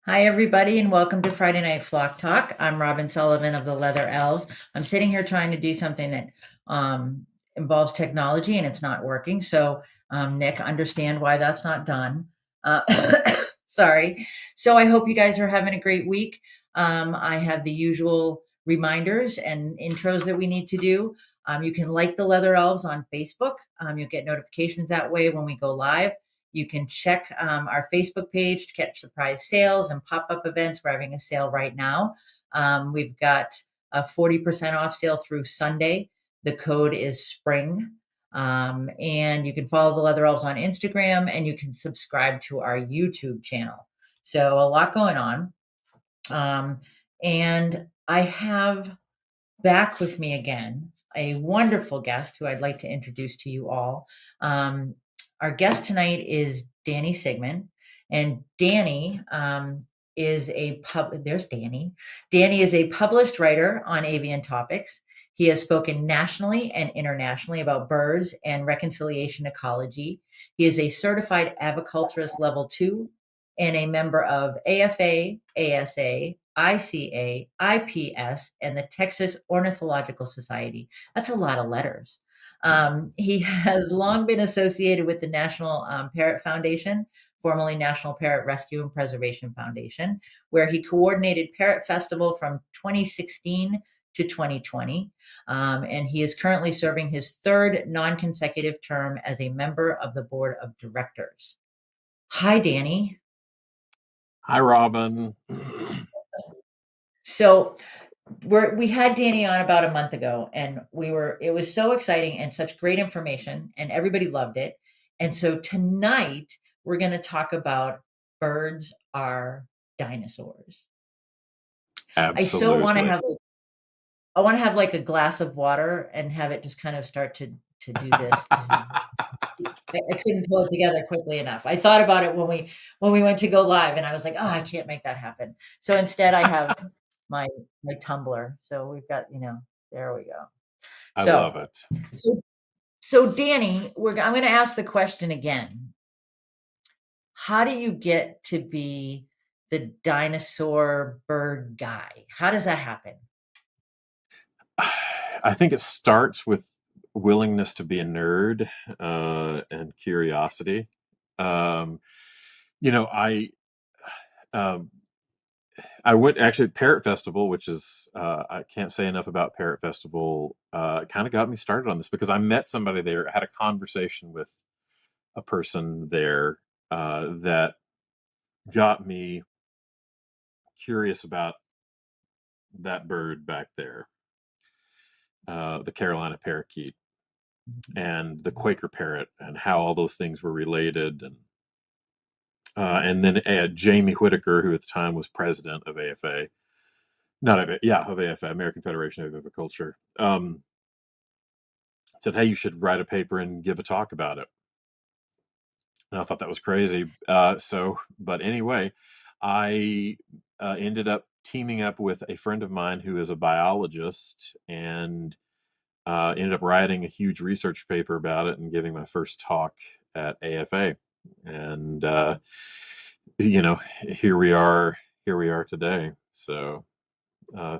Hi, everybody, and welcome to Friday Night Flock Talk. I'm Robin Sullivan of the Leather Elves. I'm sitting here trying to do something that involves technology, and it's not working. So, Nick, understand why that's not done. Uh, sorry. So, I hope you guys are having a great week. I have the usual reminders and intros that we need to do. You can like the Leather Elves on Facebook. You'll get notifications that way when we go live. You can check our Facebook page to catch surprise sales and pop-up events. We're having a sale right now. We've got a 40% off sale through Sunday. The code is SPRING. And you can follow the Leather Elves on Instagram, and you can subscribe to our YouTube channel. So a lot going on. And I have back with me again a wonderful guest who I'd like to introduce to you all. Our guest tonight is Danny Sigmon, and Danny is there's Danny. Danny is a published writer on avian topics. He has spoken nationally and internationally about birds and reconciliation ecology. He is a certified aviculturist level 2 and a member of AFA, ASA, ICA, IPS, and the Texas Ornithological Society. That's a lot of letters. He has long been associated with the National Parrot Foundation, formerly National Parrot Rescue and Preservation Foundation, where he coordinated Parrot Festival from 2016 to 2020. And he is currently serving his third non-consecutive term as a member of the board of directors. Hi, Danny. Hi, Robin. So we had Danny on about a month ago, and it was so exciting and such great information, and everybody loved it. And so tonight we're going to talk about birds are dinosaurs. I so want to Absolutely. have I want to have like a glass of water and have it just kind of start to do this. I couldn't pull it together quickly enough. I thought about it when we went to go live, and I was like, "Oh, I can't make that happen." So instead, I have my my tumbler. So we've got, there we go. I love So it. so so Danny, I'm going to ask the question again. How do you get to be the dinosaur bird guy? How does that happen? I think it starts with willingness to be a nerd and curiosity. Um, you know, I um, I went actually Parrot Festival, which is I can't say enough about Parrot Festival. Kind of got me started on this because I met somebody there, had a conversation with a person there that got me curious about that bird back there, the Carolina parakeet and the Quaker parrot, and how all those things were related. And then Jamie Whitaker, who at the time was president of AFA, not of yeah, of AFA, American Federation of Aviculture, said, "Hey, you should write a paper and give a talk about it." And I thought that was crazy. But anyway, I ended up teaming up with a friend of mine who is a biologist, and ended up writing a huge research paper about it and giving my first talk at AFA. And you know, here we are today. So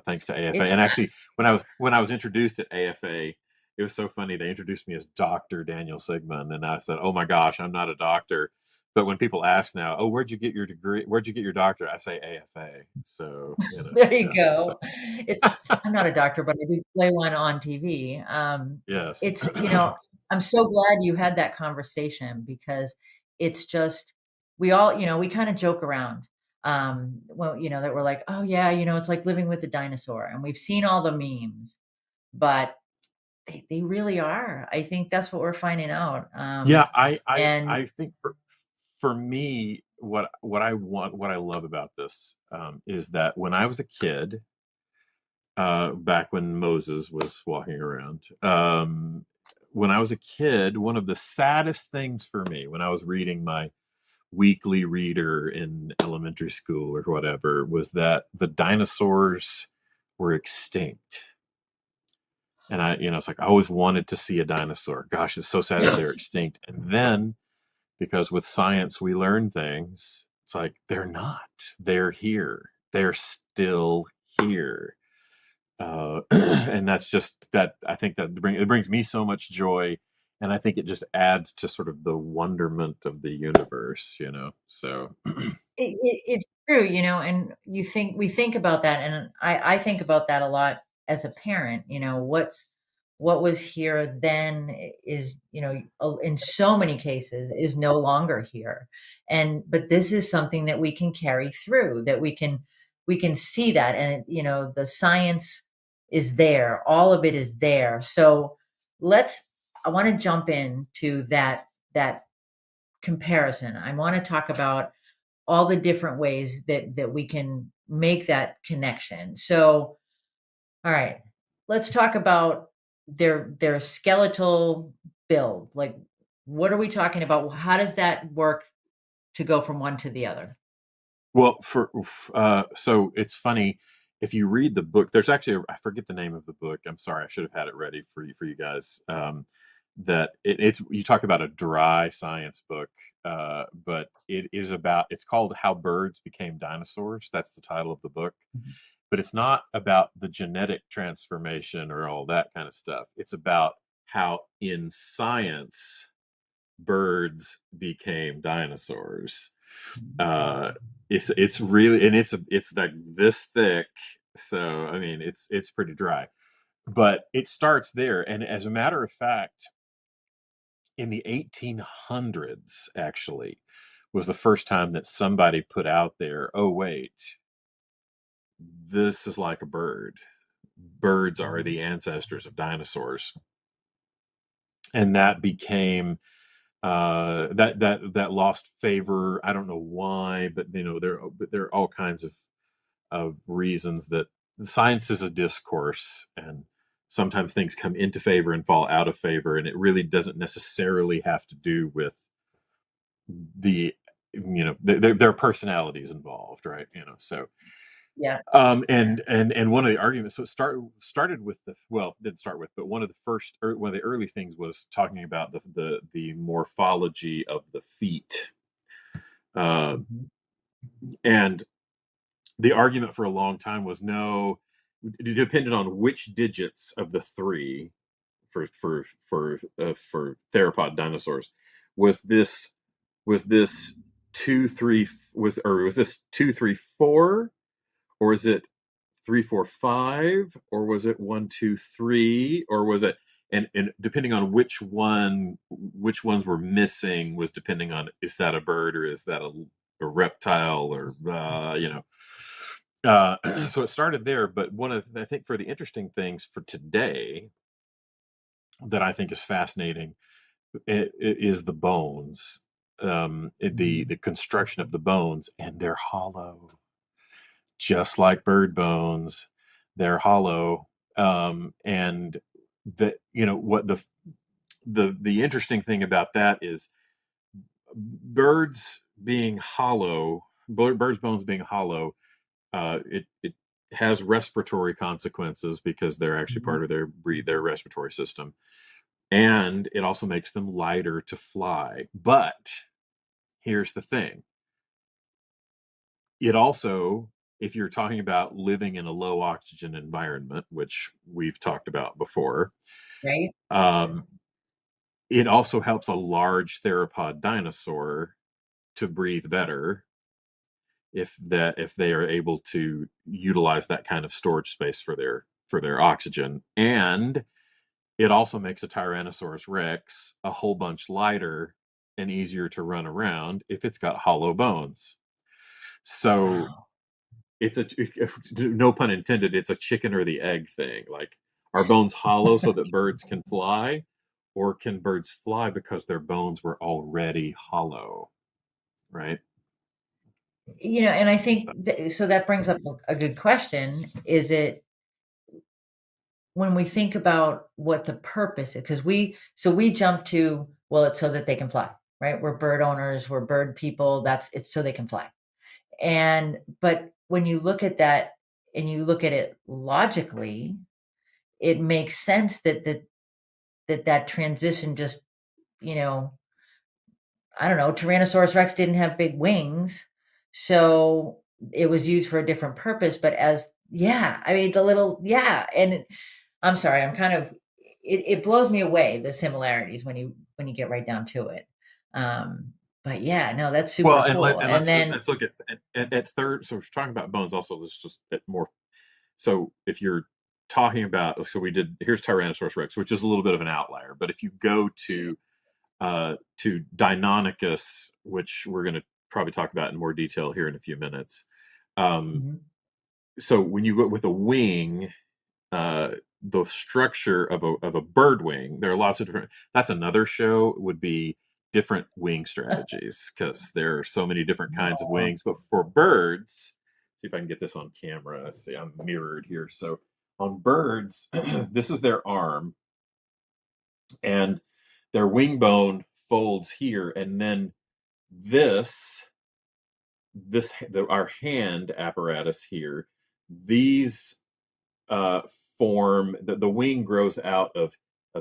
thanks to AFA. It's And actually, when I was introduced at AFA, it was so funny. They introduced me as Dr. Daniel Sigmon, and I said, "Oh my gosh, I'm not a doctor." But when people ask now, "Oh, where'd you get your degree? Where'd you get your doctorate?" I say AFA. So there you yeah, go. I'm not a doctor, but I do play one on TV. yes, It's, I'm so glad you had that conversation because it's just we all, we kind of joke around. Well, that we're like, "Oh yeah, it's like living with a dinosaur." And we've seen all the memes, but they really are. I think that's what we're finding out. yeah. And I think for me, what I want, what I love about this is that when I was a kid, back when Moses was walking around. When I was a kid, one of the saddest things for me when I was reading my weekly reader in elementary school or whatever was that the dinosaurs were extinct. And it's like I always wanted to see a dinosaur. Gosh, it's so sad that they're extinct. And then, because with science we learn things, It's like they're not. They're here. They're still here. And that's just that. I think that it brings me so much joy, and I think it just adds to sort of the wonderment of the universe, you know. So It's true, and we think about that, and I think about that a lot as a parent, what was here then is, in so many cases is no longer here. But this is something that we can carry through, that we can see that, and, the science is there, all of it is there. So let's I want to jump into that comparison. I want to talk about all the different ways that we can make that connection. So, all right, let's talk about their skeletal build. Like, what are we talking about? How does that work to go from one to the other? well, so it's funny if you read the book. There's actually I forget the name of the book. I'm sorry, I should have had it ready for you guys. That it's you talk about a dry science book, but it is about. It's called How Birds Became Dinosaurs. That's the title of the book. Mhm. But it's not about the genetic transformation or all that kind of stuff. It's about how in science birds became dinosaurs. uh it's really, and it's like this thick. So I mean it's pretty dry, but it starts there. And as a matter of fact, in the 1800s actually was the first time that somebody put out there, oh wait, this is like a bird. Birds are the ancestors of dinosaurs. And that became that lost favor. I don't know why, but there are all kinds of reasons that science is a discourse, and sometimes things come into favor and fall out of favor, and it really doesn't necessarily have to do with the their personalities involved, right? So Yeah, and one of the arguments, so it started with the, well, didn't start with, but one of the first, or one of the early things was talking about the morphology of the feet. uh, mhm, and the argument for a long time was, no, it depended on which digits of the three for theropod dinosaurs. Was this was this 2 3, was this 2 3 4, or is it 3 4 5, or was it 1 2 3, or was it, and depending on which ones were missing was depending on, is that a bird or is that a reptile, or so it started there. But I think for the interesting things for today that I think is fascinating, is the bones, the mhm. construction of the bones, and they're hollow, just like bird bones. They're hollow. And the you know what the interesting thing about that is, birds bones being hollow, it has respiratory consequences because they're actually Mhm. part of their respiratory system, and it also makes them lighter to fly. But here's the thing: it also, if you're talking about living in a low oxygen environment, which we've talked about before, Right? um, it also helps a large theropod dinosaur to breathe better if they are able to utilize that kind of storage space for their oxygen. And it also makes a Tyrannosaurus Rex a whole bunch lighter and easier to run around if it's got hollow bones. So Wow. it's a no pun intended, it's a chicken or the egg thing. Like, are bones hollow so that birds can fly, or can birds fly because their bones were already hollow, right? And I So, think so that brings up a good question. Is it when we think about what the purpose is, because we jump to, well, it's so that they can fly, right? We're bird owners, we're bird people. It's so they can fly. But when you look at that and you look at it logically, it makes sense that transition just, you know, I don't know, Tyrannosaurus Rex didn't have big wings. So it was used for a different purpose, but as yeah, I mean the little yeah, and I'm sorry, I'm kind of it blows me away the similarities when you get right down to it. But yeah, no, that's Well, super and cool. And then let's look at third. So we're talking about bones. Also, let's just at more. So if you're talking about, so we did here's Tyrannosaurus Rex, which is a little bit of an outlier. But if you go to Deinonychus, which we're going to probably talk about in more detail here in a few minutes. Um, mhm. so when you go with a wing, uh, the structure of a bird wing, there are lots of different. That's another show. Would be different wing strategies because there are so many different kinds of Oh, wings. But for birds, see if I can get this on camera. Let's see, I'm mirrored here. So on birds, this is their arm, and their wing bone folds here, and then this our hand apparatus here, these uh, form the wing grows out of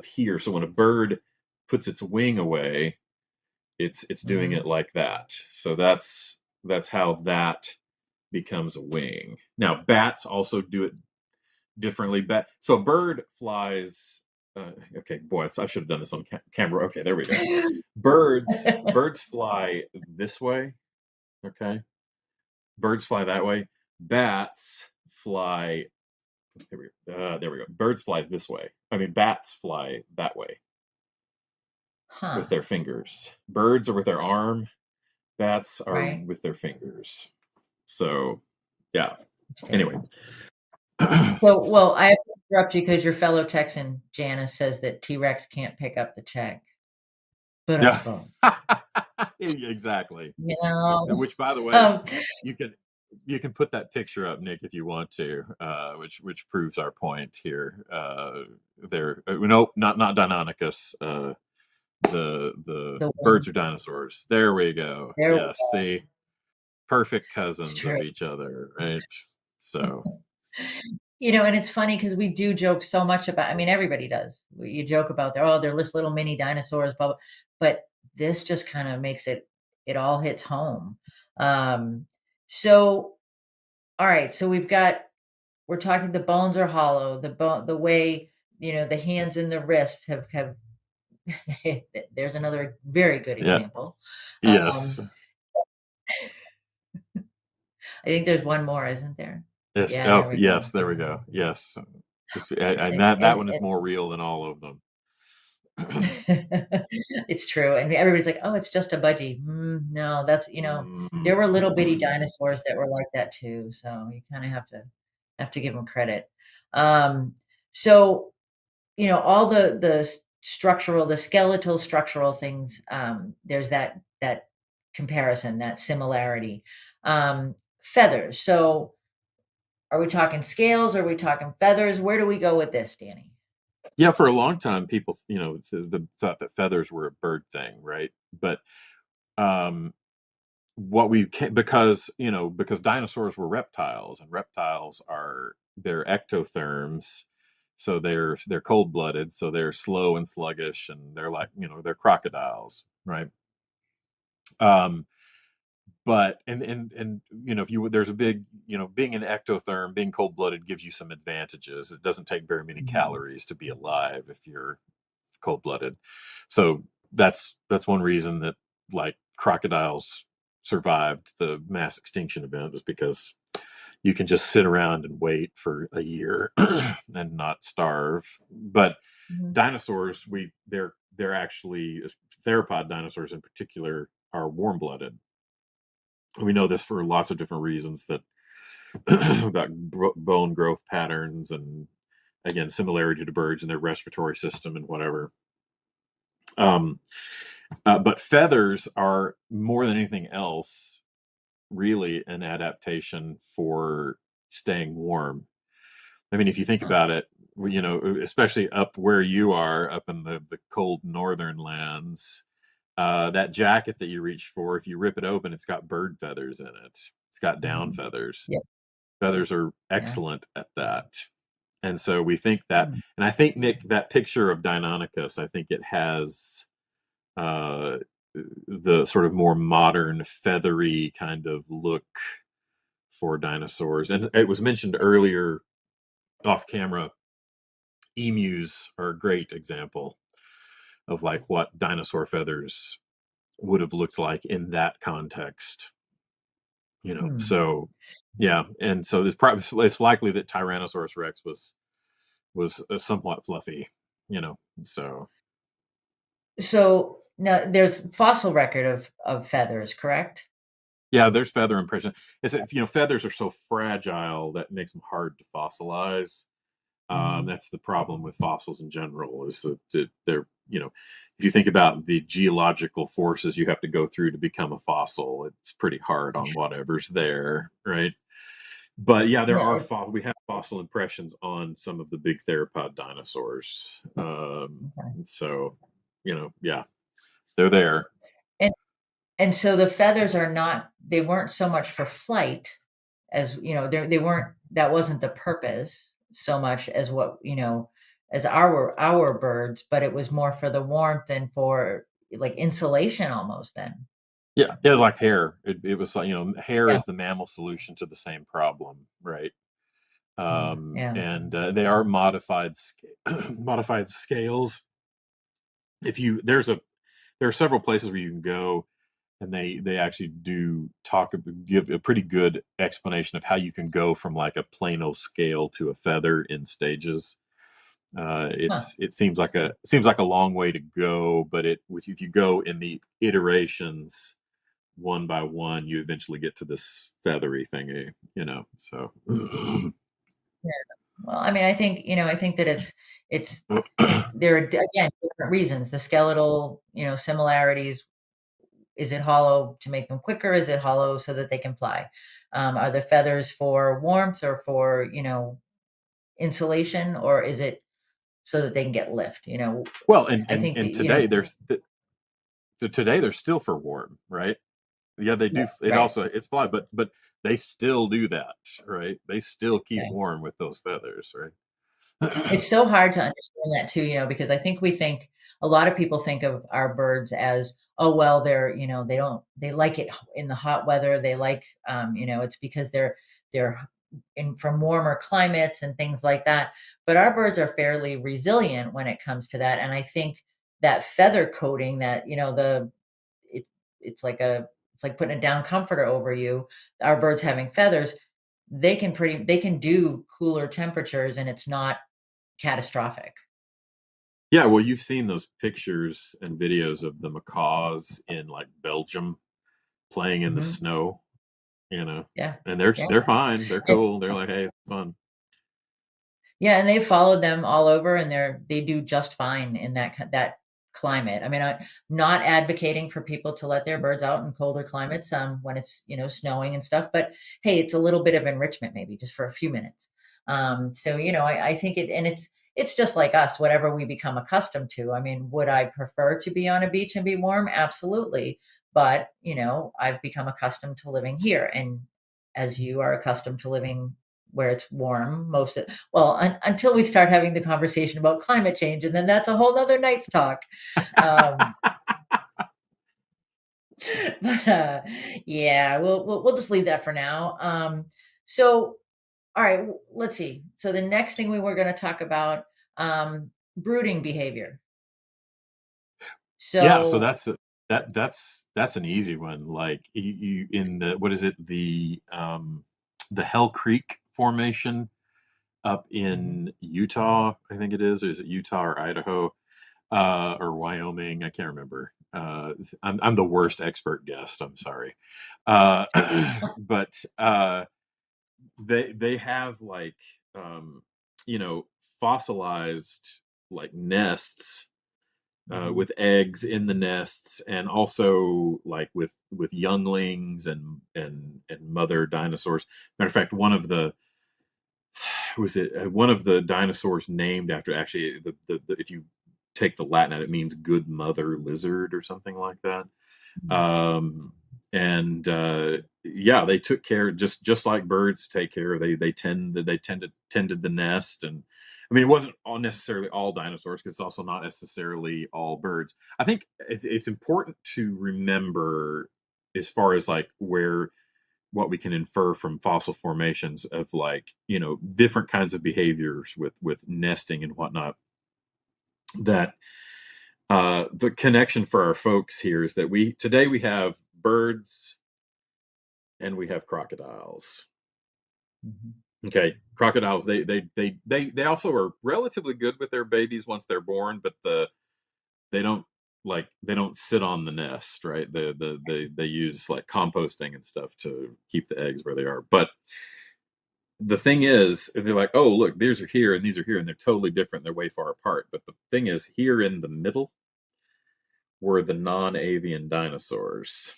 here. So when a bird puts its wing away, it's doing it mhm. like that. So that's how that becomes a wing. Now bats also do it differently. So a bird flies. Okay, boy, I should have done this on camera. Okay, there we go. Birds fly this way. Okay, birds fly that way. Bats fly. There we go. Birds fly this way. I mean, bats fly that way with Huh, their fingers. Birds are with their arm. Bats are right? with their fingers. So, yeah. Interesting. Anyway. So, well, I have to interrupt you because your fellow Texan, Janice, says that T-Rex can't pick up the check. But Yeah. boom. Exactly. You know? Which, by the way, Um, you can you can put that picture up, Nick, if you want to, which proves our point here. There, nope, not Deinonychus. The the birds wing. are dinosaurs. There we go. There we Yes, go. see, perfect It's cousins true. of each other, right? So, And it's funny because we do joke so much about I mean, everybody does. You joke about their, "Oh, they're just little mini dinosaurs," blah, blah, but this just kinda makes it all hits home. Um, so, alright, so we're talking the bones are hollow, the way, the hands and the wrists have there's another very good yeah, example. yes, Um, I think there's one more, isn't there? yes. Yeah, Oh, there we yes, go. there we go. Yes, and A that and one is more real than all of them. It's true, and everybody's like, "Oh, it's just a budgie." No, that's Mm. there were little bitty dinosaurs that were like that too, so you kinda have to give them credit. Um, so, all the skeletal structural things, there's that comparison, that similarity. Feathers, so are we talking scales? Are we talking feathers? Where do we go with this, Danny? Yeah, for a long time, people, thought that feathers were a bird thing, right? But um, because dinosaurs were reptiles, and reptiles are they're ectotherms, so they're cold blooded, so they're slow and sluggish, and they're like they're crocodiles, right? Um, but and if you there's a big being an ectotherm, being cold blooded gives you some advantages. It doesn't take very many Mhm, calories to be alive if you're cold blooded. So that's one reason that like crocodiles survived the mass extinction event, is because you can just sit around and wait for a year and not starve. But mhm, dinosaurs, they're actually theropod dinosaurs in particular are warm blooded. We know this for lots of different reasons that about bone growth patterns, and again similarity to birds and their respiratory system and whatever. Um, but feathers are more than anything else really an adaptation for staying warm. I mean, if you think huh, about it, especially up where you are, up in the cold northern lands, that jacket that you reach for, if you rip it open, it's got bird feathers in it. It's got down mhm, feathers. yep, Feathers are yeah, excellent at that. And so we think that, mm, and I think Nick, that picture of Deinonychus, I think it has the sort of more modern feathery kind of look for dinosaurs. And it was mentioned earlier off camera, emus are a great example of like what dinosaur feathers would have looked like in that context. Hmm. So yeah, and so it's likely that Tyrannosaurus Rex was somewhat fluffy, you know. So So now there's fossil record of feathers, correct? yeah, there's feather impression. It's that, feathers are so fragile that makes them hard to fossilize. Hmm. That's the problem with fossils in general, is that they're, if you think about the geological forces you have to go through to become a fossil, it's pretty hard on whatever's there, right? But yeah, Yeah. we have fossil impressions on some of the big theropod dinosaurs. Okay. So, yeah, they're there. And and so the feathers are not they weren't so much for flight as they weren't that wasn't the purpose so much as what as our birds, but it was more for the warmth and for like insulation almost then. Yeah, it was like hair. It was like, hair Yeah. is the mammal solution to the same problem, right? Yeah. Yeah. And they are modified modified scales. If you there are several places where you can go, and they actually do give a pretty good explanation of how you can go from like a Plano scale to a feather in stages. Huh. It seems like a long way to go, but if you go in the iterations one by one, you eventually get to this feathery thingy, So Yeah. Well, I mean, I think that it's there are again different reasons. The skeletal, similarities. Is it hollow to make them quicker? Is it hollow so that they can fly? Are the feathers for warmth or for, insulation, or is it so that they can get lift? well, and I and think that, and today they're still for warm, right? Yeah, they do. It right. also it's fly, but they still do that, right? They still keep Yeah. warm with those feathers, right? It's so hard to understand that too, because I think a lot of people think of our birds as, oh, well, they like it in the hot weather. They like, it's because they're in from warmer climates and things like that. But our birds are fairly resilient when it comes to that. And I think that feather coating that, it, it's like it's like putting a down comforter over you. Our birds having feathers, they can do cooler temperatures and it's not catastrophic. Yeah, well, you've seen those pictures and videos of the macaws in like Belgium playing in the Mhm. snow, Yeah. and they're Yeah. they're fine, they're And cool, they're like, hey, it's fun. yeah, and they've followed them all over, and they do just fine in that climate. I mean, I'm not advocating for people to let their birds out in colder climates, when it's, snowing and stuff, but hey, it's a little bit of enrichment maybe just for a few minutes. So, I think it's just like us, whatever we become accustomed to. I mean, would I prefer to be on a beach and be warm? Absolutely. But, I've become accustomed to living here, and as you are accustomed to living where it's warm until we start having the conversation about climate change, and then that's a whole nother night's talk. Um, but yeah, we'll just leave that for now. So all right, let's see. So the next thing we were going to talk about, brooding behavior. Yeah, so So that's an easy one. Like you in the what is it the Hell Creek formation up mhm, in Utah, I think it is. Or is it Utah or Idaho or Wyoming? I can't remember. I'm the worst expert guest. I'm sorry, uh, but they have like um, you know fossilized like nests mhm, with eggs in the nests, and also like with younglings and mother dinosaurs. Matter of fact, one of the dinosaurs named after, actually, if you take the Latin out, it means good mother lizard or something like that. mhm, Um, and yeah, they took care, just like birds take care. They tended the nest, and I mean, it wasn't all necessarily all dinosaurs because it's also not necessarily all birds. I think it's important to remember as far as like where what we can infer from fossil formations of like different kinds of behaviors with nesting and whatnot. That the connection for our folks here is that we today we have birds and we have crocodiles. Mhm. Okay, crocodiles they also are relatively good with their babies once they're born, but they don't they don't sit on the nest, right? They use like composting and stuff to keep the eggs where they are. But the thing is, they're like, oh look, these are here and these are here, and they're totally different. They're way far apart. But the thing is, here in the middle were the non-avian dinosaurs,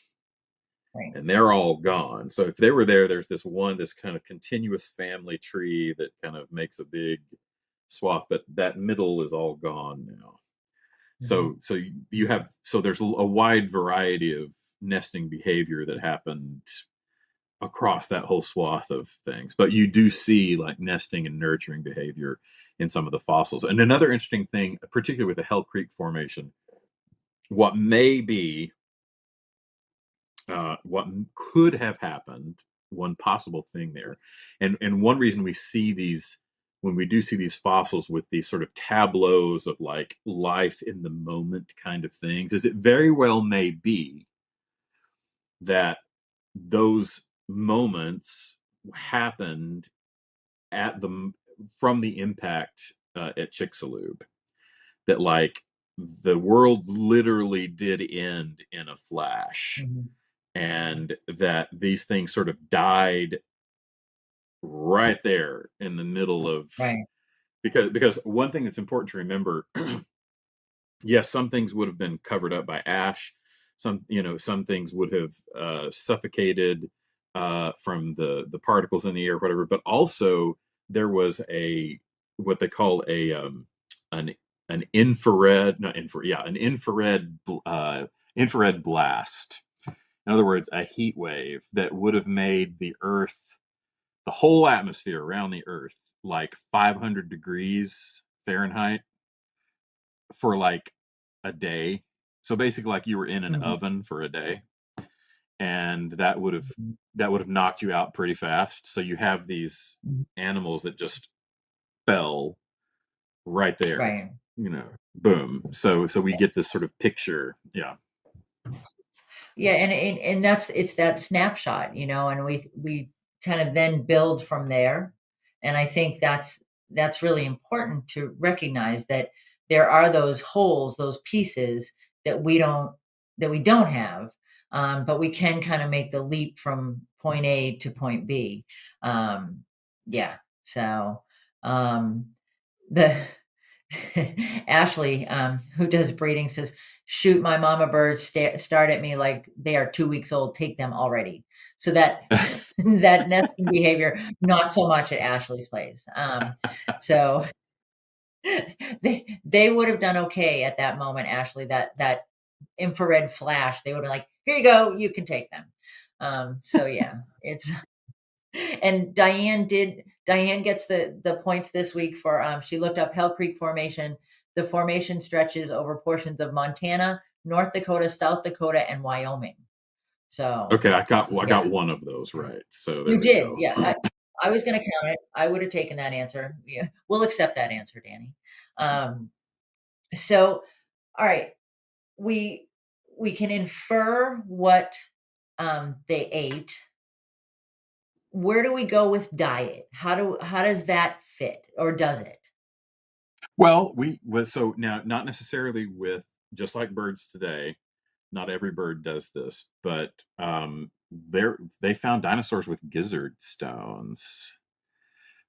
Right. and they're all gone. So if they were there, there's this kind of continuous family tree that kind of makes a big swath, but that middle is all gone now. Mhm. So you have there's a wide variety of nesting behavior that happened across that whole swath of things. But you do see like nesting and nurturing behavior in some of the fossils. And another interesting thing, particularly with the Hell Creek Formation, what may be what could have happened, one possible thing there, and one reason we see these when we do see these fossils with these sort of tableaus of like life in the moment kind of things, is it very well may be that those moments happened at the from the impact at Chicxulub, that like the world literally did end in a flash, Mhm. and that these things sort of died right there in the middle of, Right. because one thing that's important to remember, yes, some things would have been covered up by ash, some things would have suffocated from the particles in the air, whatever, but also there was a what they call a an an infrared not infrared yeah an infrared blast. In other words, a heat wave that would have made the whole atmosphere around the Earth, like 500 degrees Fahrenheit for like a day. So basically, like you were in an Mhm. oven for a day, and Mhm. that would have knocked you out pretty fast. So you have these Mhm. animals that just fell right there, Right. boom. So we get this sort of picture. Yeah. Yeah, and that's it's that snapshot, and we kind of then build from there. And I think that's really important to recognize that there are those holes, those pieces that we don't have, but we can kind of make the leap from point A to point B. Um, yeah. So the Ashley, who does breeding, says, "Shoot, my mama birds start at me like they are 2 weeks old. Take them already." So that that nesting behavior, not so much at Ashley's place. So they would have done okay at that moment, Ashley. That infrared flash, they would be like, "Here you go, you can take them." So yeah, it's and Diane gets the points this week for she looked up Hell Creek Formation. The formation stretches over portions of Montana, North Dakota, South Dakota, and Wyoming. So Okay, I yeah, got one of those right. So there you we did. go. Yeah, I was going to count it. I would have taken that answer. Yeah, we'll accept that answer, Danny. Um, so all right, we we can infer what they ate. Where do we go with diet? How does that fit, or does it? Well, we was so now not necessarily with just like birds today. Not every bird does this, but they found dinosaurs with gizzard stones,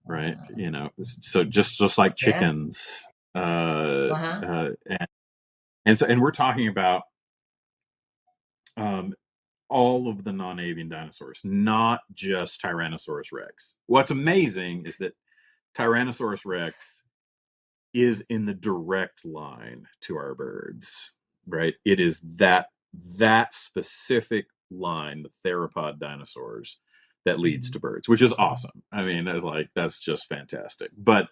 right? Uh, So just like yeah. chickens, uh, Uh-huh. uh, and we're talking about um, all of the non-avian dinosaurs, not just Tyrannosaurus Rex. What's amazing is that Tyrannosaurus Rex is in the direct line to our birds, right? It is that specific line, the theropod dinosaurs, that leads Mhm. to birds, which is awesome. I mean, like that's just fantastic. But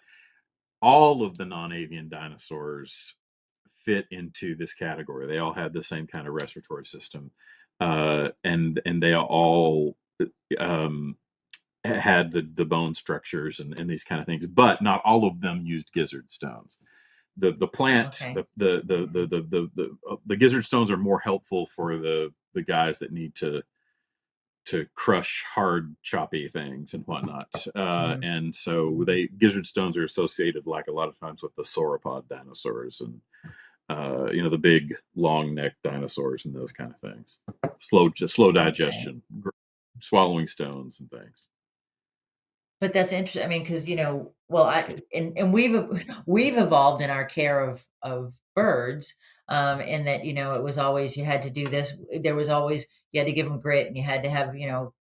all of the non-avian dinosaurs fit into this category. They all had the same kind of respiratory system, and they all um, had the bone structures and these kind of things, but not all of them used gizzard stones. The plant Okay. the gizzard stones are more helpful for the guys that need to crush hard choppy things and whatnot, Mhm. and so they gizzard stones are associated like a lot of times with the sauropod dinosaurs and the big long neck dinosaurs and those kind of things. Slow Okay. digestion, swallowing stones and things. But that's interesting. I mean, because well, and we've evolved in our care of birds, in that it was always you had to do this. There was always you had to give them grit, and you had to have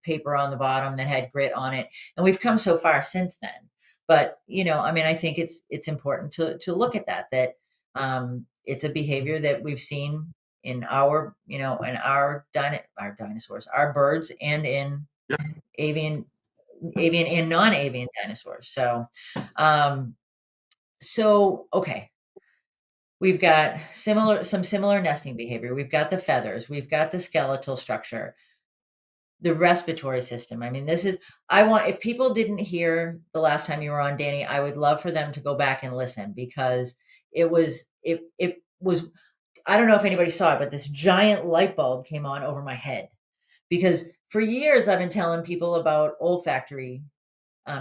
paper on the bottom that had grit on it. And we've come so far since then. But I mean, I think it's important to look at it's a behavior that we've seen in our dinosaurs, our birds, and in Yeah. avian avian and non-avian dinosaurs. Um, so okay, we've got some similar nesting behavior. We've got the feathers, we've got the skeletal structure, the respiratory system. I mean, I want if people didn't hear the last time you were on, Danny, I would love for them to go back and listen because it was I don't know if anybody saw it, but this giant light bulb came on over my head because for years I've been telling people about olfactory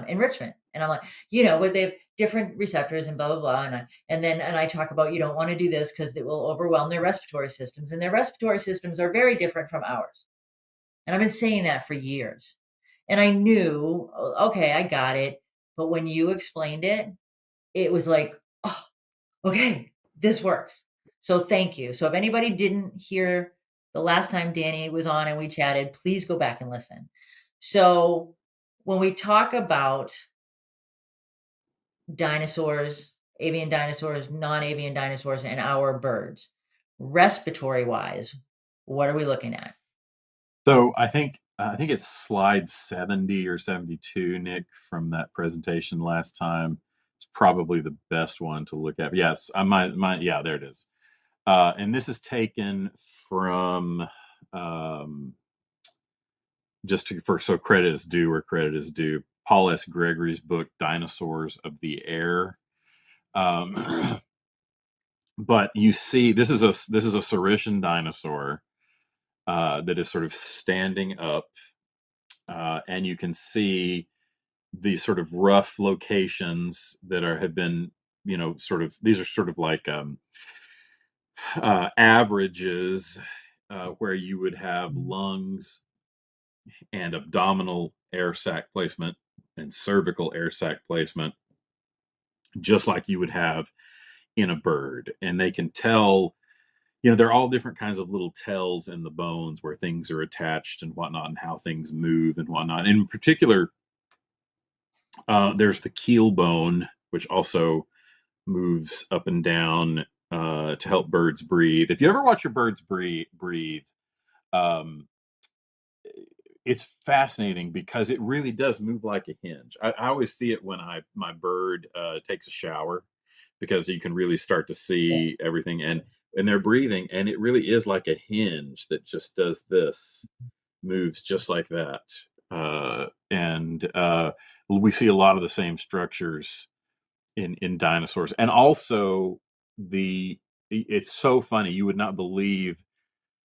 enrichment. And I'm like, but they have different receptors and blah blah blah. And I talk about you don't want to do this because it will overwhelm their respiratory systems, and their respiratory systems are very different from ours. And I've been saying that for years. And I knew, okay, I got it. But when you explained it, it was like, oh, okay, this works. So thank you. So if anybody didn't hear the last time Danny was on and we chatted, please go back and listen. So when we talk about dinosaurs, avian dinosaurs, non-avian dinosaurs, and our birds. Respiratory wise, what are we looking at? So I think it's slide 70 or 72, Nick, from that presentation last time. It's probably the best one to look at. Yes, yeah, there it is. And this is taken from so credit is due where credit is due. Paul S. Gregory's book, Dinosaurs of the Air. Um, but you see, this is a Saurischian dinosaur that is sort of standing up, and you can see these sort of rough locations that have been sort of these are sort of like averages where you would have lungs and abdominal air sac placement and cervical air sac placement, just like you would have in a bird. And they can tell, they're all different kinds of little tells in the bones where things are attached and whatnot, and how things move and whatnot. In particular, there's the keel bone, which also moves up and down to help birds breathe. If you ever watch your birds breathe, um, it's fascinating because it really does move like a hinge. I always see it when my bird takes a shower, because you can really start to Yeah. see everything, and they're breathing, and it really is like a hinge that just does this, moves just like that. And we see a lot of the same structures in dinosaurs, and also it's so funny, you would not believe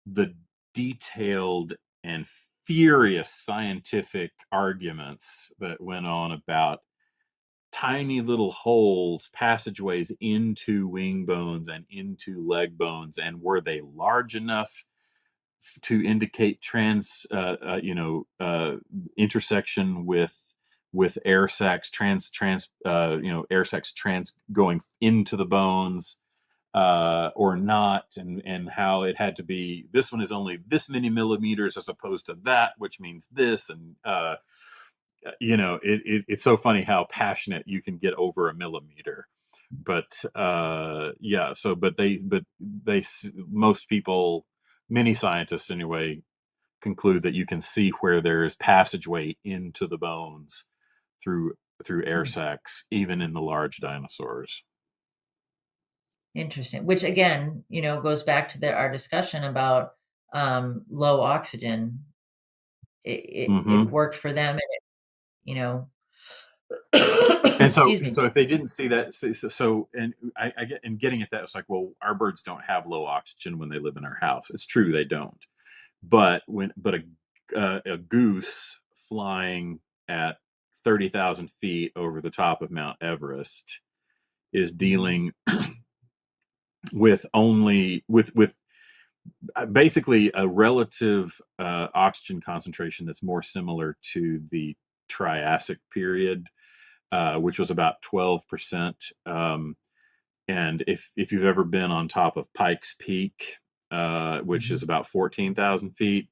the detailed and furious scientific arguments that went on about tiny little holes, passageways into wing bones and into leg bones, and were they large enough to indicate intersection with air sacs, air sacs going into the bones, or not, and how it had to be, this one is only this many millimeters as opposed to that, which means this. And it's so funny how passionate you can get over a millimeter. But yeah, so but they most people, many scientists anyway, conclude that you can see where there is passageway into the bones through through air Hmm. sacs, even in the large dinosaurs. Interesting. Which again, goes back to our discussion about low oxygen. It Hmm. worked for them, and you know, And so, excuse me. so if they didn't see that, and I get, and getting at that, it's like, well, our birds don't have low oxygen when they live in our house. It's true, they don't. But a goose flying at 30,000 feet over the top of Mount Everest is Mhm, dealing with only with basically a relative oxygen concentration that's more similar to the Triassic period, which was about 12%. And if you've ever been on top of Pikes Peak, which is mhm, about 14,000 feet,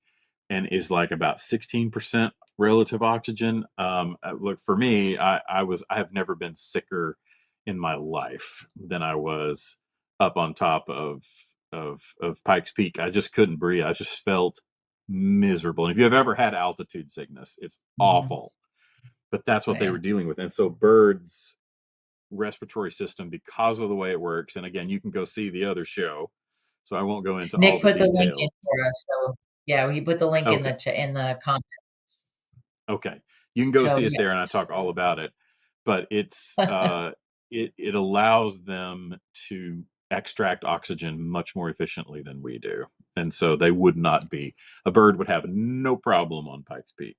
and is like about 16% relative oxygen. Look, for me, I have never been sicker in my life than I was up on top of Pikes Peak. I just couldn't breathe. I just felt miserable. And if you have ever had altitude sickness, it's mhm. awful. But that's what they were Yeah. dealing with. And so birds respiratory system, because of the way it works. And again, you can go see the other show, so I won't go into all Nick the put the link in details. for us, so yeah, he put the link in Okay, the comment. okay, you can go So see it yeah, there, and I talk all about it. But it allows them to extract oxygen much more efficiently than we do, and so they would not be. A bird would have no problem on Pikes Peak.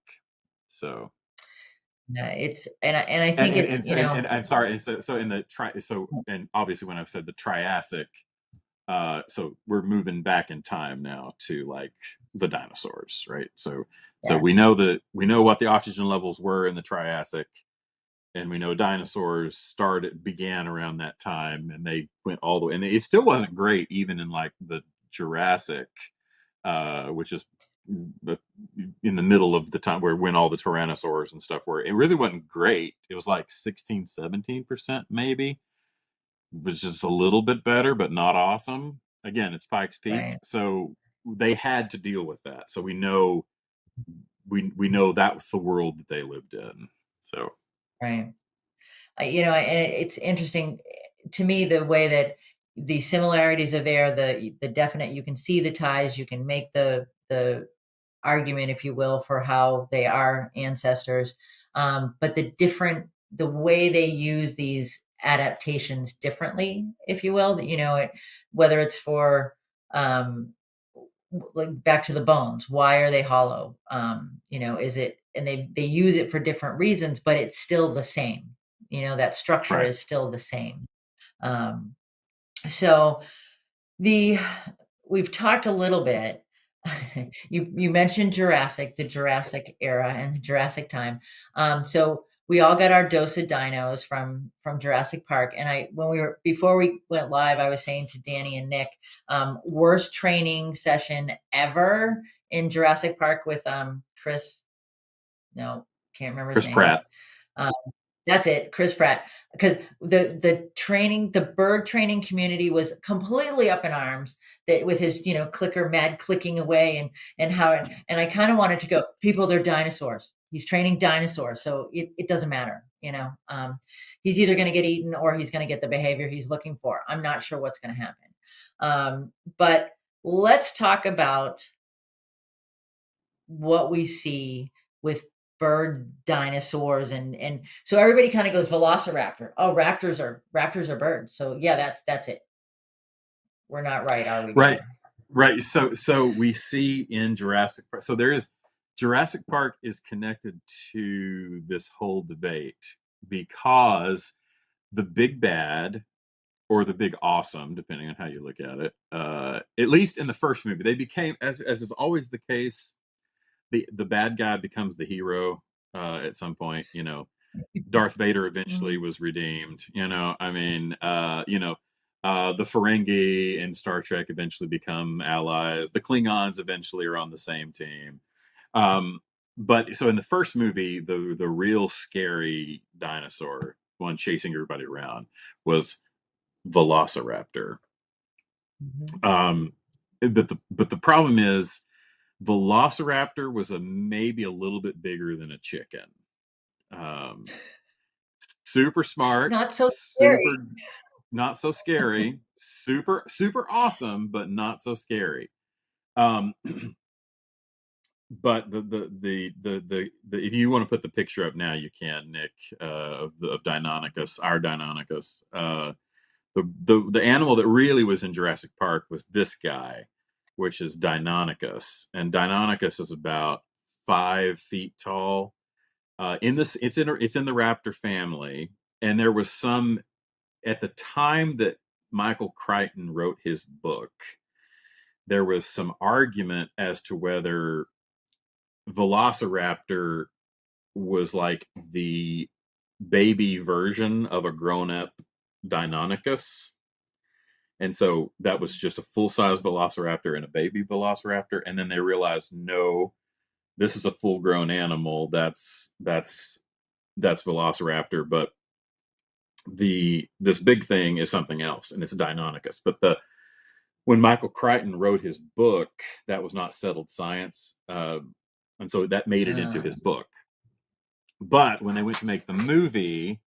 So yeah, and I think it's and I'm sorry, and so in the tri so and obviously when I've said the Triassic, so we're moving back in time now to like the dinosaurs, right? So yeah, we know what the oxygen levels were in the Triassic, and we know dinosaurs began around that time, and they went all the way, and it still wasn't great even in like the Jurassic, which is in the middle of the time where when all the tyrannosaurs and stuff were. It really wasn't great. It was like 16, 17% maybe, was just a little bit better, but not awesome. Again, it's Pikes Peak, right, so they had to deal with that. So we know that was the world that they lived in. So right. And it's interesting to me the way that the similarities are there, the definite, you can see the ties, you can make the argument, if you will, for how they are ancestors. But the way they use these adaptations differently, if you will, whether it's for, like back to the bones, why are they hollow? Is it, and they use it for different reasons, but it's still the same. That structure right, is still the same. Um, so the we've talked a little bit. You mentioned the Jurassic era and the Jurassic time. So we all got our dose of dinos from Jurassic Park. And when we were before we went live, I was saying to Danny and Nick, worst training session ever in Jurassic Park with Chris. No, can't remember his Chris name. Pratt. Um, that's it, Chris Pratt. Because the bird training community was completely up in arms that with his, clicker mad clicking away and how and I kind of wanted to go, people, they're dinosaurs. He's training dinosaurs, so it doesn't matter, He's either going to get eaten or he's going to get the behavior he's looking for. I'm not sure what's going to happen. But let's talk about what we see with bird dinosaurs and so everybody kind of goes velociraptor. Oh, raptors are birds. So yeah, that's it. We're not right, are we, Right, Dan? right. So we see in Jurassic Park. So there is Jurassic Park is connected to this whole debate because the big bad or the big awesome, depending on how you look at it. At least in the first movie, they became, as is always the case, the bad guy becomes the hero at some point. Darth Vader eventually Mhm. was redeemed. I mean, the Ferengi in Star Trek eventually become allies. The Klingons eventually are on the same team. Um, but so in the first movie, the real scary dinosaur, one chasing everybody around, was Velociraptor. Mhm. Um, but the problem is Velociraptor was maybe a little bit bigger than a chicken. Um, super smart, Not so scary. super not so scary, super awesome, but not so scary. Um, but the if you want to put the picture up now, you can, Nick, of Deinonychus, our Deinonychus. The animal that really was in Jurassic Park was this guy, which is Deinonychus, and Deinonychus is about 5 feet tall. It's in the raptor family, and there was some at the time that Michael Crichton wrote his book. There was some argument as to whether Velociraptor was like the baby version of a grown-up Deinonychus. And so that was just a full-size Velociraptor and a baby Velociraptor. And then they realized, no, this is a full-grown animal. That's Velociraptor, but this big thing is something else, and it's Deinonychus. But the when Michael Crichton wrote his book, that was not settled science, and so that made it into his book. But when they went to make the movie,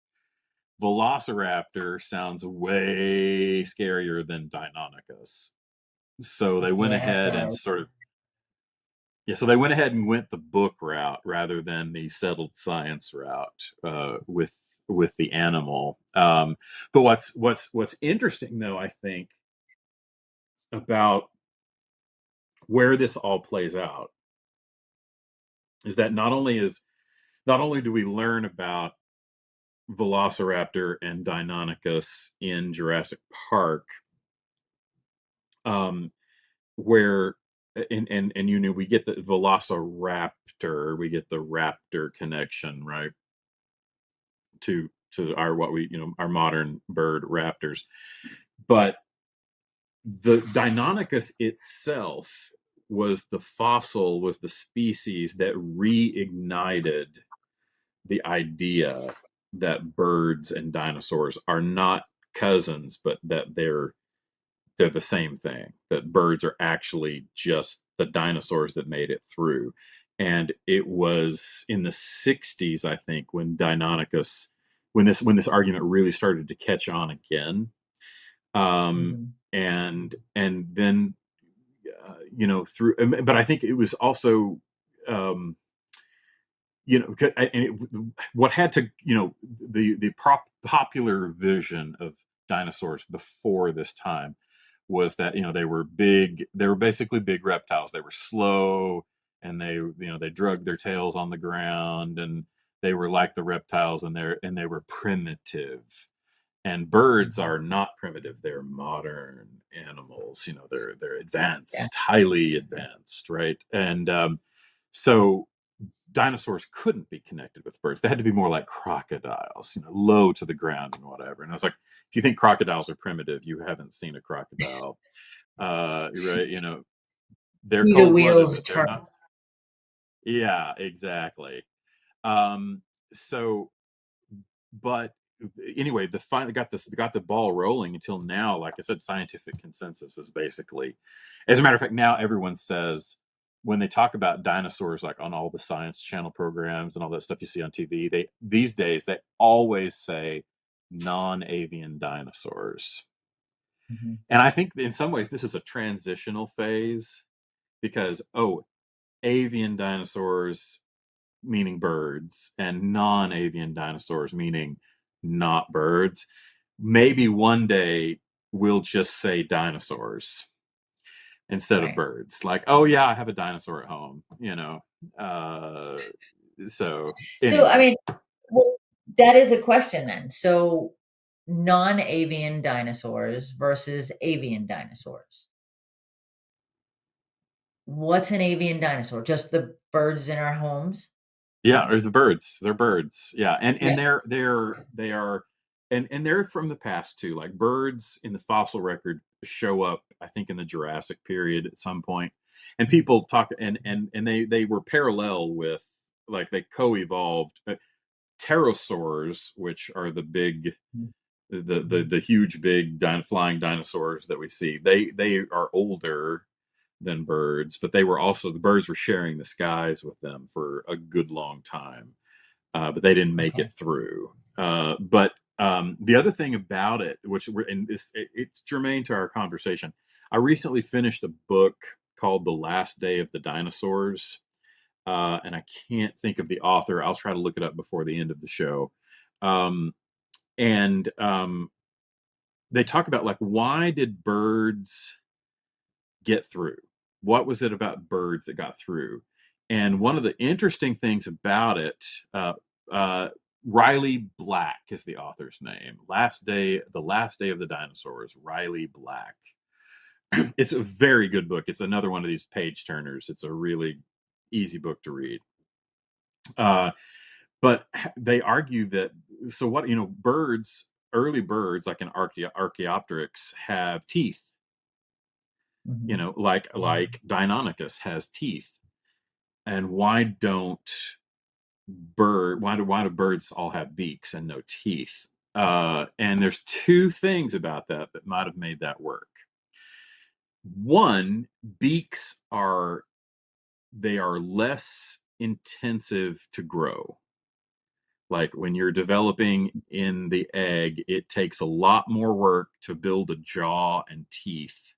Velociraptor sounds way scarier than Deinonychus. So they went Yeah, it ahead and does. sort of so they went ahead and went the book route rather than the settled science route with the animal. But what's interesting though, I think, about where this all plays out is that not only do we learn about Velociraptor and Deinonychus in Jurassic Park, um, where and you know we get the Velociraptor, we get the raptor connection, right, to our what we our modern bird raptors, but the Deinonychus itself was the species that reignited the idea that birds and dinosaurs are not cousins, but that they're the same thing. That birds are actually just the dinosaurs that made it through. And it was in the 60s, I think, when Deinonychus, when this argument really started to catch on again. Mhm. And then through, but I think it was also um, what had to popular vision of dinosaurs before this time was that they were big, they were basically big reptiles, they were slow, and they drug their tails on the ground, and they were like the reptiles, and they were primitive. And birds Mhm. are not primitive, they're modern animals, they're Yeah. advanced, highly advanced, right? And so dinosaurs couldn't be connected with birds. They had to be more like crocodiles, low to the ground and whatever. And I was like, if you think crocodiles are primitive, you haven't seen a crocodile. Right? They're See the cold blooded, wheels but they're turn. not. Yeah, exactly. Um, so, but anyway, the finally got the ball rolling until now. Like I said, scientific consensus is basically, as a matter of fact, now everyone says when they talk about dinosaurs, like on all the Science Channel programs and all that stuff you see on TV, they these days they always say non-avian dinosaurs. Mhm. And I think in some ways this is a transitional phase because avian dinosaurs meaning birds and non-avian dinosaurs meaning not birds. Maybe one day we'll just say dinosaurs instead of Right. birds. Like, oh yeah, I have a dinosaur at home. Uh, so So, I anyway, mean, well, that is a question then. So, non-avian dinosaurs versus avian dinosaurs. What's an avian dinosaur? Just the birds in our homes? yeah, there's the birds. They're birds. Yeah, and Yeah. they are, and they're from the past too. Like birds in the fossil record show up, I think, in the Jurassic period at some point, and people talk and they were parallel with, like, they co-evolved. Pterosaurs, which are the big, the huge big flying dinosaurs that we see, they are older than birds, but they were also, the birds were sharing the skies with them for a good long time, but they didn't make Okay. it through. But the other thing about it, which and it's germane to our conversation, I recently finished a book called The Last Day of the Dinosaurs, and I can't think of the author. I'll try to look it up before the end of the show. Um, and they talk about like why did birds get through? What was it about birds that got through? And one of the interesting things about it, uh, Riley Black is the author's name. The Last Day of the Dinosaurs. Riley Black. It's a very good book. It's another one of these page turners. It's a really easy book to read. Uh, but they argue that so what birds, early birds like an Archaeopteryx have teeth. Mhm. Yeah. Like Deinonychus has teeth. And why do birds all have beaks and no teeth? And there's two things about that might have made that work. One, beaks are they are less intensive to grow. Like when you're developing in the egg, it takes a lot more work to build a jaw and teeth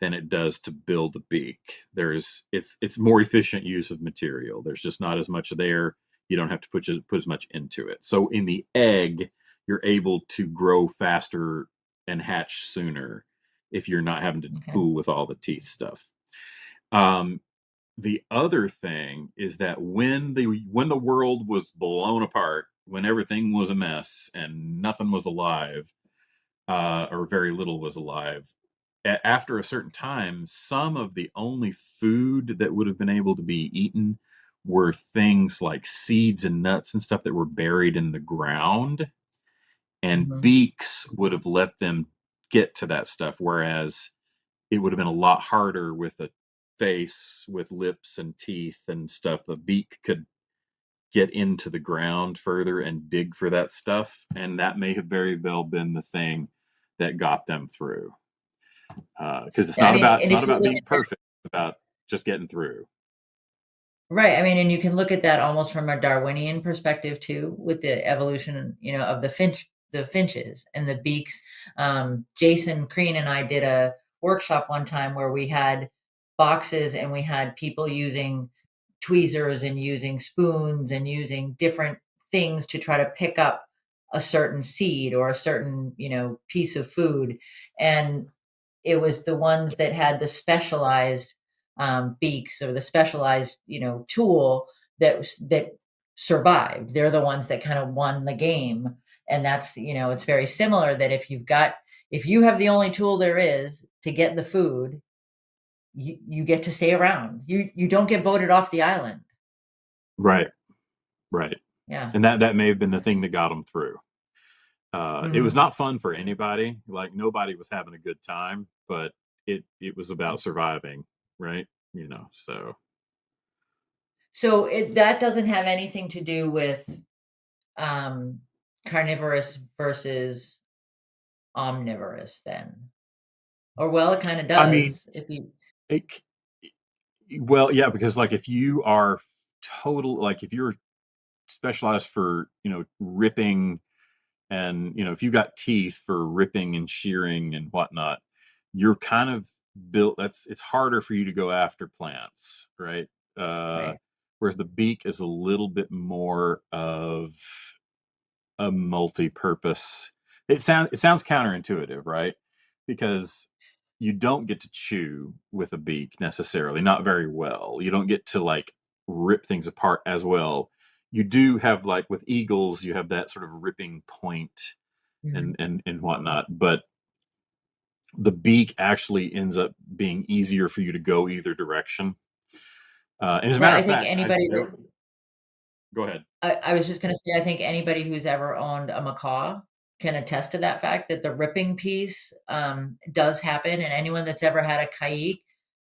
than it does to build a beak. It's more efficient use of material. There's just not as much there. You don't have to put as much into it. So in the egg, you're able to grow faster and hatch sooner if you're not having to Okay. fool with all the teeth stuff. Um, the other thing is that when the world was blown apart, when everything was a mess and nothing was alive, or very little was alive, after a certain time, some of the only food that would have been able to be eaten were things like seeds and nuts and stuff that were buried in the ground, and Mhm. beaks would have let them get to that stuff, whereas it would have been a lot harder with a face with lips and teeth and stuff. The beak could get into the ground further and dig for that stuff, and that may have very well been the thing that got them through. Because Yeah, I mean, it's and if not you about look being at perfect, it's about just getting through. right, I mean, and you can look at that almost from a Darwinian perspective too, with the evolution, of the finches and the beaks. Jason Crean and I did a workshop one time where we had boxes and we had people using tweezers and using spoons and using different things to try to pick up a certain seed or a certain, piece of food. And it was the ones that had the specialized beaks or the specialized, tool that survived. They're the ones that kind of won the game. And that's, it's very similar that if you have the only tool there is to get the food, you get to stay around. You don't get voted off the island. Right, right. Yeah. And that may have been the thing that got them through. It was Mhm. not fun for anybody. Like nobody was having a good time, but it was about surviving, right? So So that doesn't have anything to do with um, carnivorous versus omnivorous then. Or well, it kinda I mean, does if you it. Well, yeah, because like if you are total, like if you're specialized for ripping, and if you got teeth for ripping and shearing and whatnot, you're kind of built. It's harder for you to go after plants, right? uh right. Whereas the beak is a little bit more of a multi-purpose. It sounds counterintuitive, right? Because you don't get to chew with a beak necessarily, not very well. You don't get to like rip things apart as well. You do have, like with eagles, you have that sort of ripping point and Mhm. and whatnot, but the beak actually ends up being easier for you to go either direction. And as a Right, matter I of think fact, anybody that go ahead. I was just gonna say, I think anybody who's ever owned a macaw can attest to that fact that the ripping piece, does happen, and anyone that's ever had a kayik,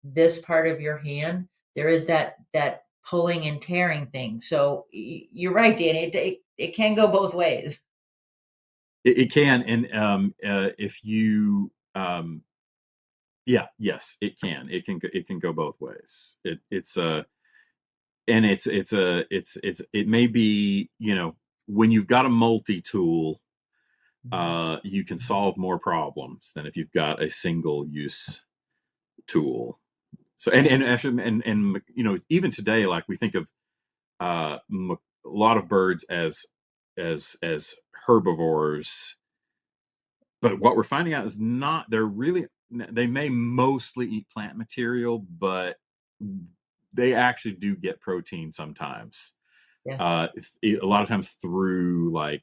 this part of your hand, there is that pulling and tearing thing, so you're right, Danny, it can go both ways. It can, and if you yeah, yes, it can. It can go both ways. It's and it may be, when you've got a multi-tool, Mhm. you can solve more problems than if you've got a single use tool. So and even today, like we think of a lot of birds as herbivores, but what we're finding out is not. They may mostly eat plant material, but they actually do get protein sometimes. Yeah. A lot of times through like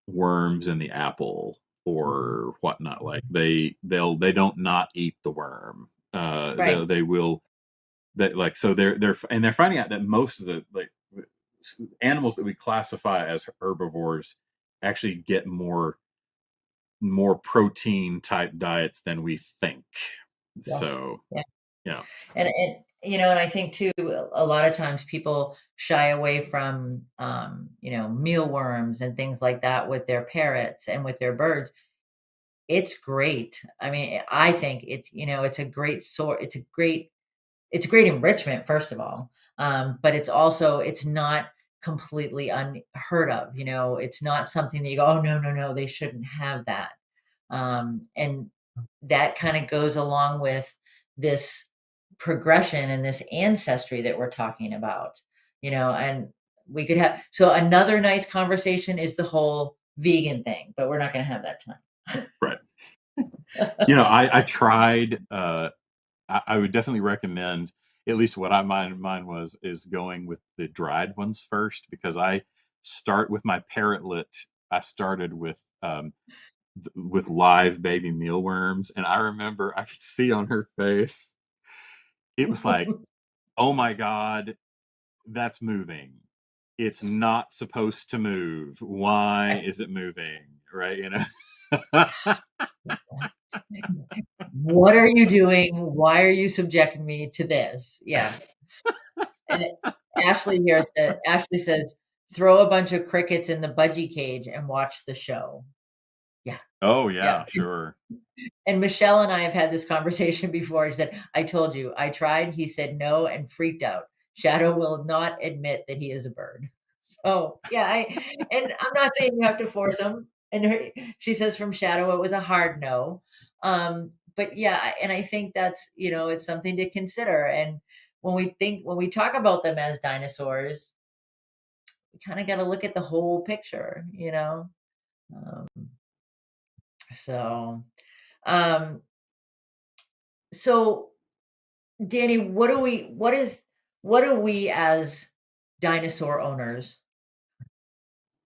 worms in the apple Mhm. or whatnot. Like they don't not eat the worm. Right. They will that like so they're finding out that most of the like animals that we classify as herbivores actually get more protein type diets than we think. Yeah. So Yeah. yeah, And and I think too, a lot of times people shy away from, mealworms and things like that with their parrots and with their birds. It's great. I mean, I think it's a great sort. It's a great enrichment, first of all. But it's not completely unheard of. It's not something that you go, oh no, no, no, they shouldn't have that. And that kind of goes along with this progression and this ancestry that we're talking about, and we could have so another night's conversation is the whole vegan thing, but we're not going to have that tonight. right. I tried. I would definitely recommend at least what mine was is going with the dried ones first because I start with my parrotlet. I started with live baby mealworms, and I remember I could see on her face it was like, oh my god, that's moving. It's not supposed to move. Why is it moving? Right? What are you doing? Why are you subjecting me to this? Yeah. And Ashley says, "Throw a bunch of crickets in the budgie cage and watch the show." Yeah, Oh yeah. yeah, sure. And Michelle and I have had this conversation before. She said, "I told you, I tried." He said no and freaked out. Shadow will not admit that he is a bird. So, yeah, and I'm not saying you have to force him. And she says from Shadow, it was a hard no. But yeah, and I think that's, it's something to consider. And when we talk about them as dinosaurs, we kind of got to look at the whole picture. Um, so, um, so Danny, what do we as dinosaur owners,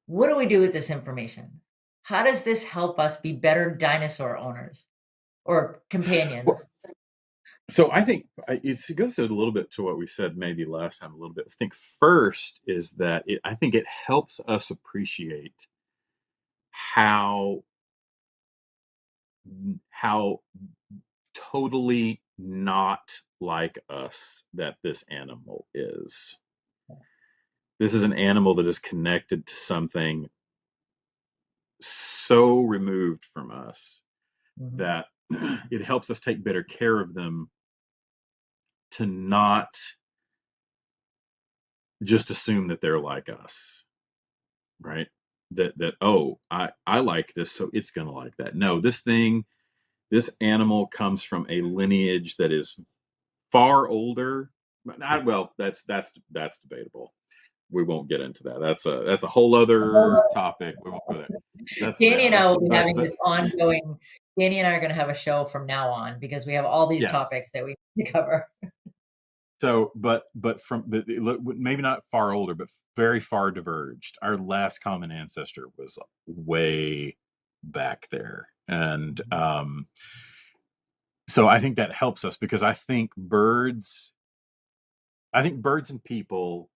what do we do with this information? How does this help us be better dinosaur owners or Well, companions? so I think it goes a little bit to what we said maybe last time. A little bit. I think first is that I think it helps us appreciate how how totally not like us that this animal is. This is an animal that is connected to something so removed from us Mhm. that it helps us take better care of them to not just assume that they're like us, right? That oh, I like this, so it's gonna like that. No, this animal comes from a lineage that is far older. Well, that's debatable. We won't get into that. That's a whole other topic. We won't go there. That's Danny yeah. and I That's will be having but this ongoing Danny and I are gonna have a show from now on because we have all these yes. topics that we need to cover. So, but maybe not far older, but very far diverged. Our last common ancestor was way back there, and so I think that helps us because I think birds and people.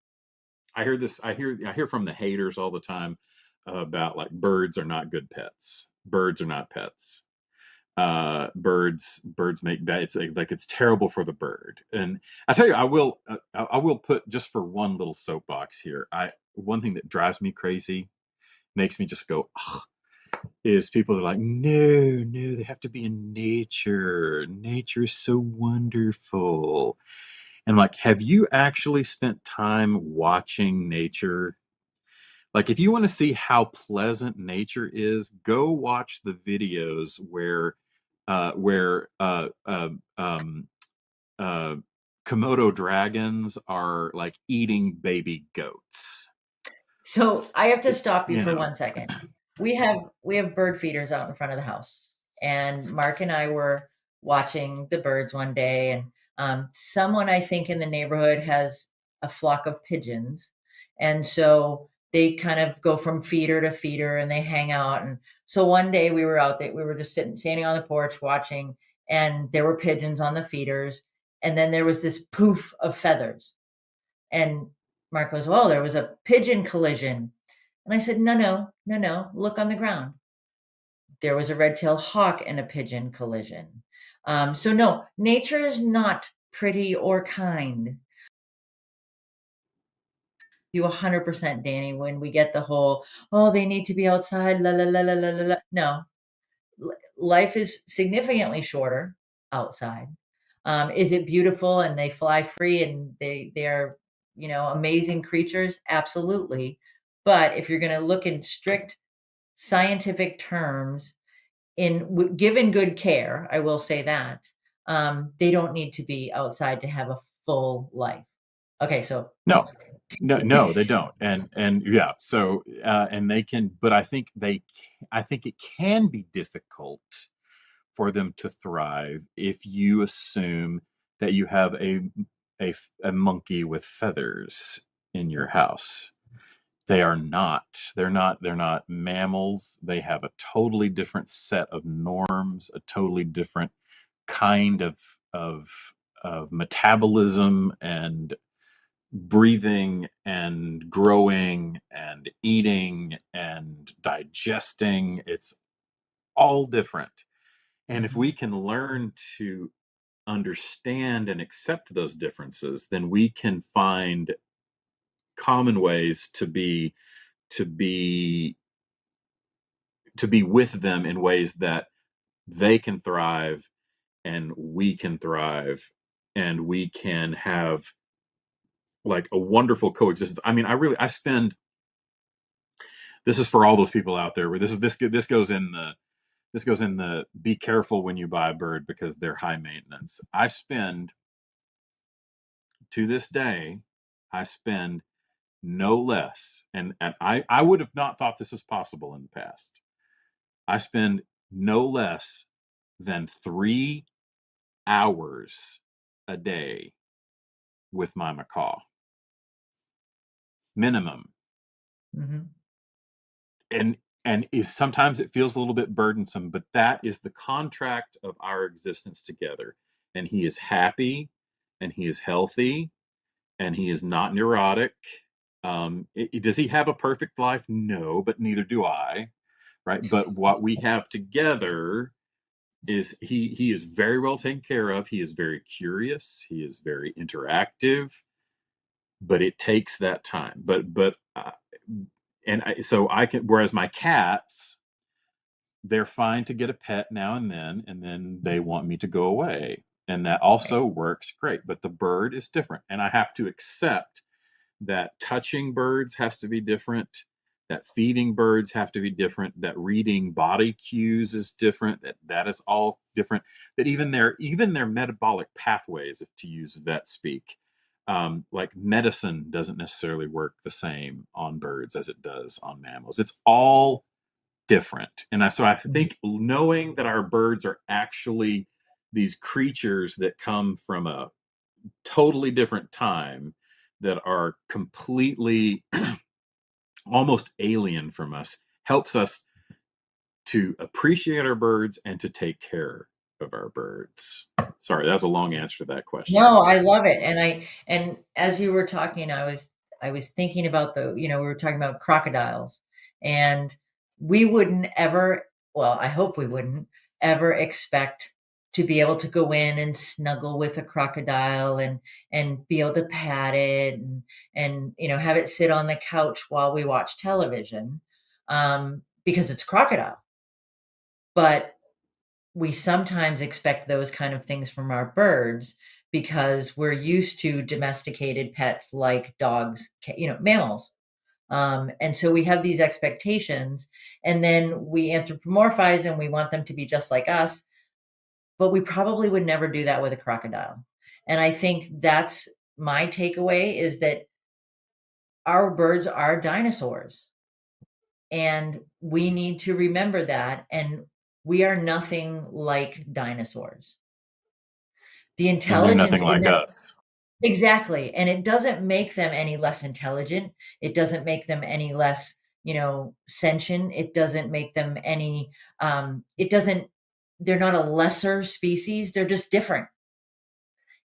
I hear this. I hear from the haters all the time about like birds are not good pets. Birds are not pets. Birds make bad. It's like it's terrible for the bird. And I tell you, I will put just for one little soapbox here. I One thing that drives me crazy, makes me just go, ugh, is people that are like, no, no, they have to be in nature. Nature is so wonderful. And like, have you actually spent time watching nature? Like if you want to see how pleasant nature is, go watch the videos where uh, Komodo dragons are like eating baby goats. So I have to It, stop you you for know, 1 second. We have bird feeders out in front of the house, and Mark and I were watching the birds one day, and someone I think in the neighborhood has a flock of pigeons, and so they kind of go from feeder to feeder, and they hang out. And so one day we were out there, we were just standing on the porch watching, and there were pigeons on the feeders, and then there was this poof of feathers, and Mark goes, "Oh, there was a pigeon collision." And I said, "No, no, no, no. Look on the ground. There was a red-tailed hawk and a pigeon collision." So no, nature is not pretty or kind. You 100%, Danny, when we get the whole, "Oh, they need to be outside, la la la la la la la." No, life is significantly shorter outside. Is it beautiful and they fly free and they are, amazing creatures? Absolutely. But if you're going to look in strict scientific terms, given good care, I will say that they don't need to be outside to have a full life. Okay, so no, no, they don't. And yeah, so and they can, but I think it can be difficult for them to thrive if you assume that you have a monkey with feathers in your house. They are not. They're not mammals. They have a totally different set of norms, a totally different kind of of metabolism and breathing and growing and eating and digesting. It's all different. And if Mhm, we can learn to understand and accept those differences, then we can find common ways to be to be with them in ways that they can thrive and we can thrive and we can have like a wonderful coexistence. I mean, I spend, this is for all those people out there where this goes in the be careful when you buy a bird because they're high maintenance. To this day, I spend no less, and I would have not thought this is possible in the past. I spend no less than 3 hours a day with my macaw, minimum. mhm. And is sometimes it feels a little bit burdensome, but that is the contract of our existence together. And he is happy, and he is healthy, and he is not neurotic. Does he have a perfect life? No, but neither do I. Right. But what we have together is he is very well taken care of. He is very curious. He is very interactive, but it takes that time. So I can, whereas my cats, they're fine to get a pet now and then they want me to go away. And that Right. also works great. But the bird is different. And I have to accept that touching birds has to be different, that feeding birds have to be different, that reading body cues is different, that is all different, that even their metabolic pathways, if to use vet speak, like medicine doesn't necessarily work the same on birds as it does on mammals. It's all different. So I Mhm. think knowing that our birds are actually these creatures that come from a totally different time, that are completely almost alien from us, helps us to appreciate our birds and to take care of our birds. Sorry, that's a long answer to that question. No, I love it, and as you were talking, I was thinking about we were talking about crocodiles, and we wouldn't ever, well, I hope we wouldn't ever expect to be able to go in and snuggle with a crocodile and be able to pat it and have it sit on the couch while we watch television, because it's a crocodile. But we sometimes expect those kind of things from our birds because we're used to domesticated pets like dogs, mammals. And so we have these expectations, and then we anthropomorphize and we want them to be just like us, but we probably would never do that with a crocodile. And I think that's my takeaway, is that our birds are dinosaurs, and we need to remember that. And we are nothing like dinosaurs. The And they're intelligence nothing in like them. us. Exactly, and it doesn't make them any less intelligent. It doesn't make them any less, sentient. It doesn't make them any, it doesn't they're not a lesser species, they're just different.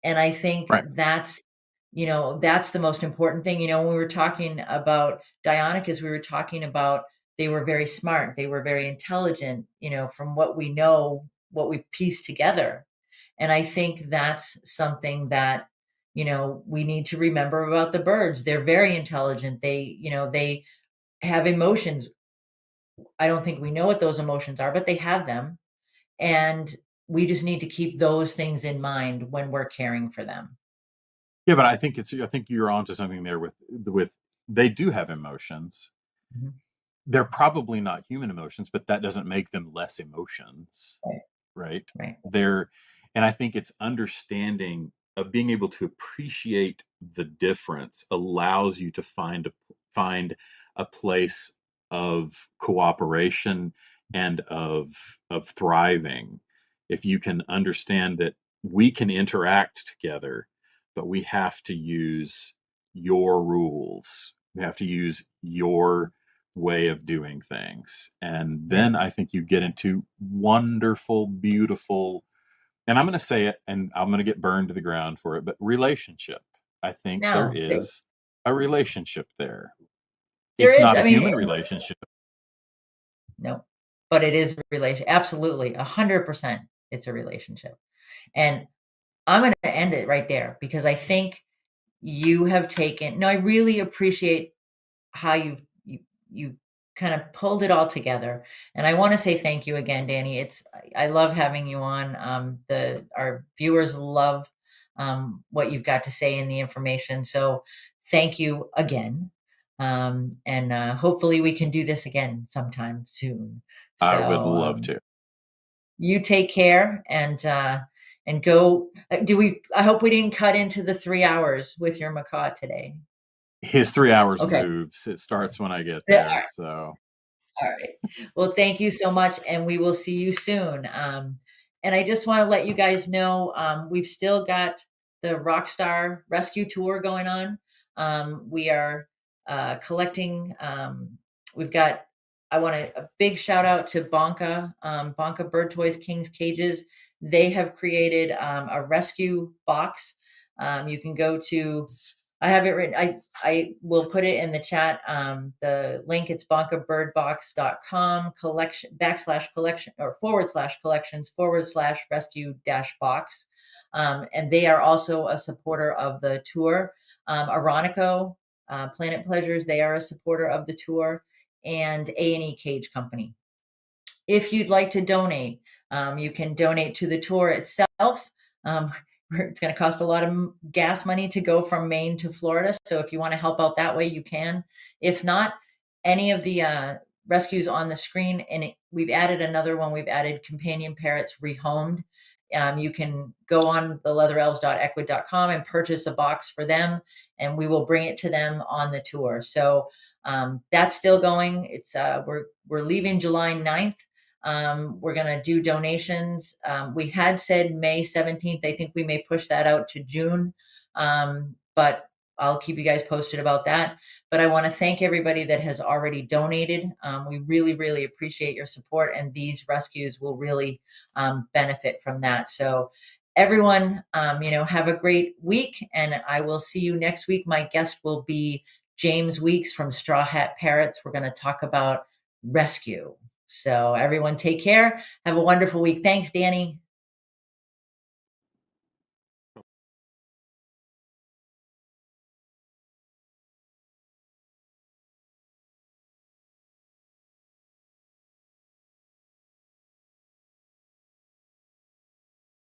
And I think Right. that's the most important thing. When we were talking about Dionicus, we were talking about they were very smart, they were very intelligent, from what we know, what we've pieced together. And I think that's something that, we need to remember about the birds. They're very intelligent. They have emotions. I don't think we know what those emotions are, but they have them. And we just need to keep those things in mind when we're caring for them. Yeah, but I think you're onto something there with they do have emotions. Mhm. They're probably not human emotions, but that doesn't make them less emotions, Right. right? Right. They're, and I think it's understanding of being able to appreciate the difference allows you to find a place of cooperation and of thriving. If you can understand that we can interact together, but we have to use your rules. We have to use your way of doing things. And Right. then I think you get into wonderful, beautiful, and I'm going to say it and I'm going to get burned to the ground for it, but relationship. I think there No, is a relationship there. there It's is. not a I mean, human relationship. no, but it is a relation. Absolutely, 100%. It's a relationship, and I'm going to end it right there because I think you have taken. No, I really appreciate how you kind of pulled it all together. And I want to say thank you again, Danny. I love having you on. The Our viewers love what you've got to say and the information. So thank you again. And hopefully we can do this again sometime soon. I would So love to. you take care, and go. Do we? I hope we didn't cut into the 3 hours with your macaw today. His 3 hours Okay. moves. It starts when I get Yeah. there. So All right. Well, thank you so much, and we will see you soon. And I just want to let you guys know, we've still got the Rockstar Rescue Tour going on. We are collecting. We've got. I want a big shout out to Bonka Bird Toys King's Cages. They have created a rescue box. You can go to. I have it written. I will put it in the chat. The link, it's bonkabirdbox.com /collection or /collections /rescue box. And they are also a supporter of the tour. Aronico, Planet Pleasures, they are a supporter of the tour, and A&E Cage Company. If you'd like to donate, you can donate to the tour itself. Um, it's going to cost a lot of gas money to go from Maine to Florida. So if you want to help out that way, you can. If not, any of the rescues on the screen, and we've added another one. We've added companion parrots rehomed. You can go on the leatherelves.ecwid.com and purchase a box for them, and we will bring it to them on the tour. So that's still going. It's we're leaving July 9th. We're going to do donations. We had said May 17th. I think we may push that out to June. But I'll keep you guys posted about that. But I want to thank everybody that has already donated. We really, really appreciate your support, and these rescues will really benefit from that. So everyone, have a great week, and I will see you next week. My guest will be James Weeks from Straw Hat Parrots. We're going to talk about rescue. So everyone take care. Have a wonderful week. Thanks, Danny.